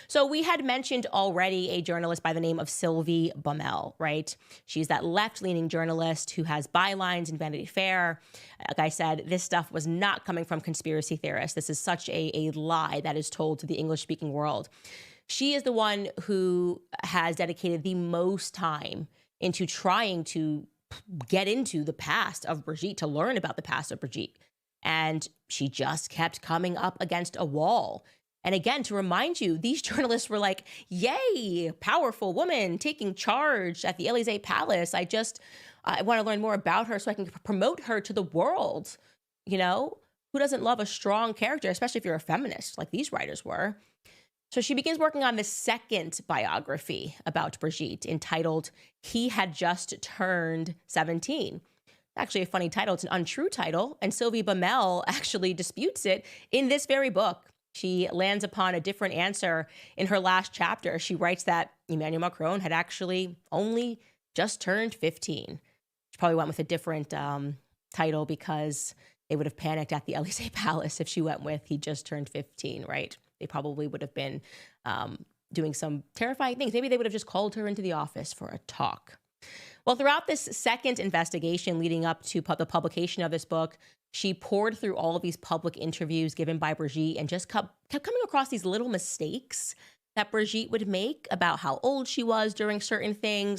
So we had mentioned already a journalist by the name of Sylvie Bommel, right? She's that left-leaning journalist who has bylines in Vanity Fair. Like I said, this stuff was not coming from conspiracy theorists. This is such a lie that is told to the English-speaking world. She is the one who has dedicated the most time into trying to get into the past of Brigitte, to learn about the past of Brigitte. And she just kept coming up against a wall. And again, to remind you, these journalists were like, yay, powerful woman taking charge at the Élysée Palace. I want to learn more about her so I can promote her to the world. You know, who doesn't love a strong character, especially if you're a feminist like these writers were? So she begins working on the second biography about Brigitte, entitled He Had Just Turned 17. Actually a funny title. It's an untrue title, and Sylvie Bommel actually disputes it in this very book. She lands upon a different answer in her last chapter. She writes that Emmanuel Macron had actually only just turned 15. She probably went with a different title because they would have panicked at the Élysée Palace if she went with he just turned 15, right? They probably would have been doing some terrifying things. Maybe they would have just called her into the office for a talk. Well, throughout this second investigation leading up to the publication of this book, she poured through all of these public interviews given by Brigitte and just kept coming across these little mistakes that Brigitte would make about how old she was during certain things.